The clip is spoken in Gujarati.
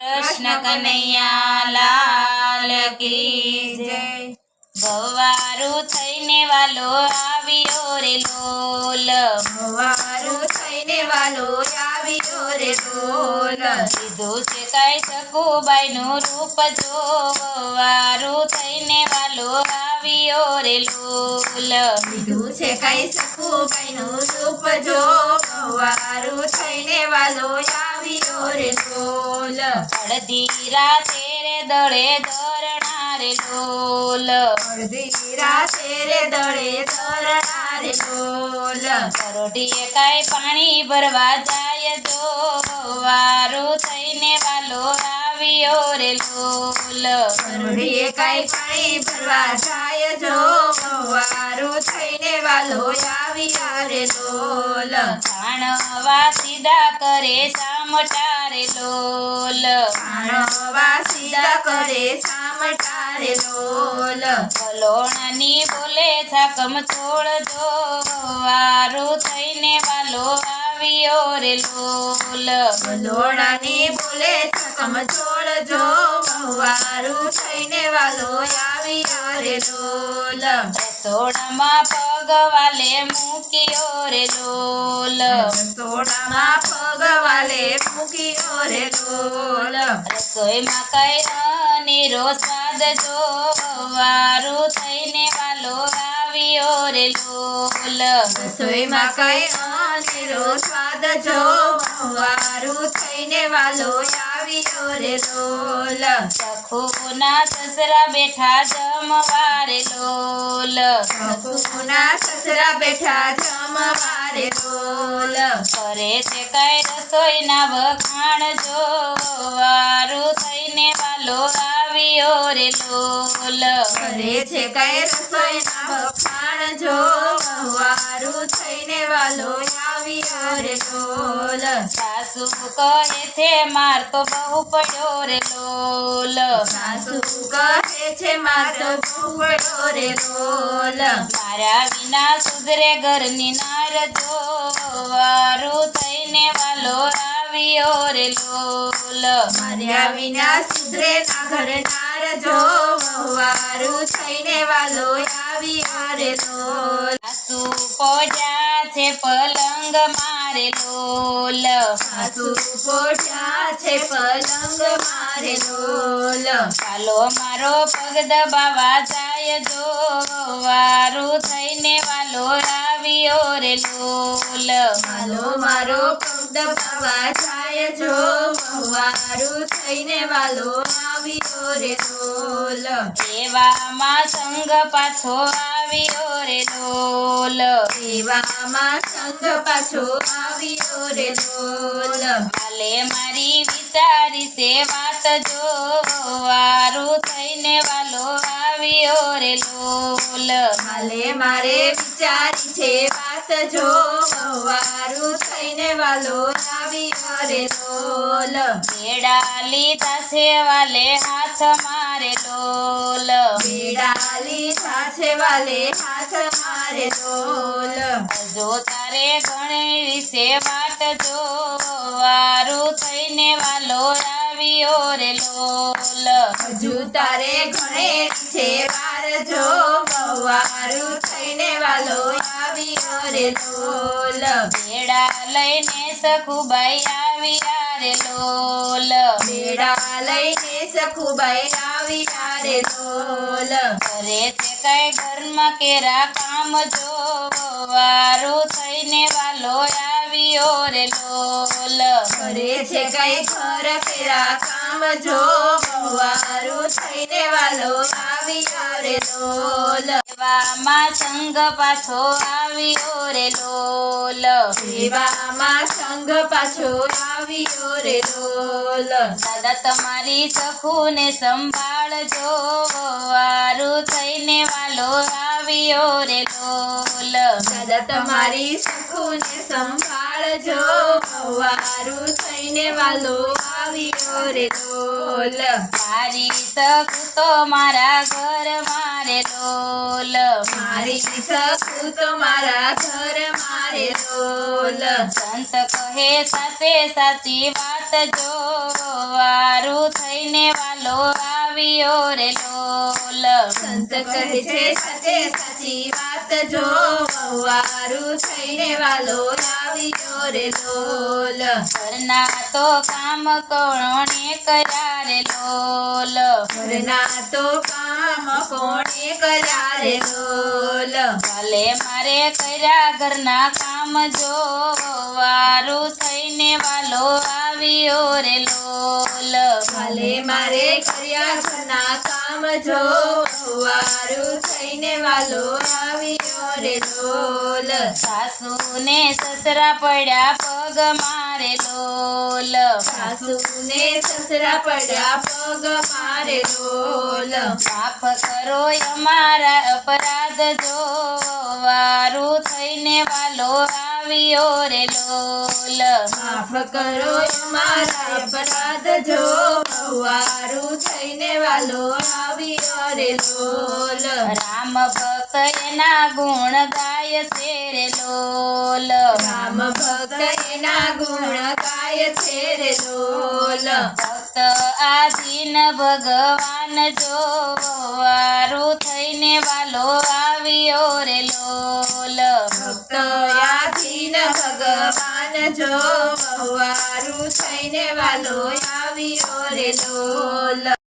કૃષ્ણ કનૈયા લાલ કી જય। ગવારું થઈને વાલો આવ્યો રે લોલ, ગવારું થઈને વાલો આવ્યો રે લોલ। કીધું છે કઈ સકુબાઈનું રૂપ જો, ગવારું થઈને વાલો આવ્યો રે લોલ। કીધું છે કઈ સખુબાઈનું રૂપ જો, ગવારું થઈને વાલો આવ્યો રે લોલ। અડધી રાતે રે દળે ધરણા રે લોલ, અડધી રાતે રે દળે ધરણા રે લોલ। કરોઢીએ કાંઈ પાણી ભરવા જાય જો, ગવારું થઈને વાલો આવ્યો રે લોલ। કરોડીએ કાંઈ પાણી ભરવા જાય જો, ગવારું થઈને વાલો આવ્યા રે લોલ। ભાણવા સીધા કરે સામટા રે લોલ, ભાણવા સીધા કરે સામટા રે લોલ। કલોણની બોલે છાકમ છોડ જો, ગવારું થઈને વાલો આવ્યો રે લોલ। લોણાની બોલે છકમ છોડજો, ગવારું થઈને વાલો આવ્યા રે લોલ। રસોડામાં પગ વાલે મૂક્યો રે લોલ, સોડામાં પગ વાલે મૂક્યો રે લોલ। રસોઈમાં કઈ અનેરો સ્વાદ જો, ગવારું થઈને વાલો આવ્યો રે લોલ। રસોઈમાં કઈ અનેરો સ્વાદ જો, ગવારું થઈને વાલો આવ્યો રે લોલ। સખુના સસરા બેઠા જમવા રે લોલ, સખુના સસરા બેઠા જમવા રે લોલ। કરે છે કઈ રસોઈના વખાણ જો, ગવારું થઈને વાલો આવ્યો રે લોલ। કરે છે કઈ રસોઈના વખાણ જો, ગવારું થઈને વાલો આવ્યો રે લોલ। સાસુ કહે છે માર તો બહુ પડ્યો રે લોલ, સાસુ કહે છે માર તો બહુ પડ્યો રે લોલ। મારા વિના સુધરે ઘરની નાર જો, ગવારું થઈને વાલો આવ્યો રે લોલ। માર્યા વિના સુધરે ના ઘરનાર જો, ગવારું થઈને વાલો આવ્યો રે લોલ। સાસુ પોજા છે પલંગ મારે લોલ, સાસુ પોઢ્યા છે પલંગ મારે લોલ। ચાલો મારો પગ દબાવા જાય જો, ગવારું થઈને વાલો આવ્યો રે લોલ। હાલો મારો પગ દબાવા જાય જો, ગવારું થઈને વાલો આવ્યો રે લોલ। એવામાં સંગ પાછો આવ્યો રે લોલ, એવામાં સંગ પાછો આવ્યો રે લોલ। કાલે મારી વિચારી છે વાત જો, ગવારું થઈને વાલો આવ્યો રે લોલ। હાલે મારે વિચારી છે વાત જો, ગવારું થઈને વાલો આવ્યો રે લોલ। બેડા લીધા છે વાલે હાથ મારે લોલ, બેડા લીધા છે વાલે હાથ મારે લોલ। જો તારે ઘણી છે વાટ જો, ગવારું થઈને વાલો આવ્યો રે લોલ। હજુ તારે ઘણે છે વાર જો, ગવારું થઈને વાલો આવ્યો રે લોલ। બેડા લઈને સખુબાઈ આવ્યા રે લોલ, બેડા લઈને સખુબાઈ આવ્યા રે લોલ। કરે છે કઈ ઘરમાં કેરા કામ જો, ગવારું થઈને વાલો આવ્યો રે લોલ। કરે છે કઈ ઘર પેરા કામ જો, ગવારું થઈને વાલો આવ્યો રે લોલ। એવામાં સંગ પાછો આવ્યો રે લોલ, એવામાં સંગ પાછો આવ્યો રે લોલ। દાદા તમારી સખુને સંભાળજો, ગવારું થઈને વાલો આવ્યો રે લોલ। દાદા તમારી સખુને સંભાળજો, ગવારું થઈને વાલો આવ્યો રે લોલ। મારી સખુ તો મારા ઘર મારે લોલ, મારી સખુ તો મારા ઘર મારે લોલ। સંત કહે સાચે સાચી વાત જો, વારું કહે છે સાચે સાચી વાત જો વહુવારું થઈને વાલો આવ્યો રે લોલ ઘરના તો કામ કોણે કર્યા રે લોલ ઘરના તો કામ કોણે કર્યા રે લોલ ભલે મારે કર્યા ઘરના કામ જો વારું થઈને વાલો આવ્યો રે લોલ ભલે મારે કર્યા ઘરના કામ જો વહુવારું થઈને વાલો આવ્યો રે લોલ સાસુ ને સસરા પડ્યા પગ મારે લોલ સાસુ ને સસરા પડ્યા પગ મારે લોલ માફ કરો અમારા અપરાધ જો વારું થઈને વાલો આવ્યો રે લોલ માફ કરો અમારા અપરાધ જો વહુવારું થઈને વાલો આવ્યો રે લોલ રામ ભક્ત એના ગુણ ગાય છે રે લોલ રામ ભક્ત એના ગુણ ગાય છે રે લોલ ભક્ત આધીન ભગવાન જો વારું થઈને વાલો આવ્યો રે લોલ ભક્ત આધીન ભગવાન જો વહુવારું થઈને વાલો આવ્યો રે લોલ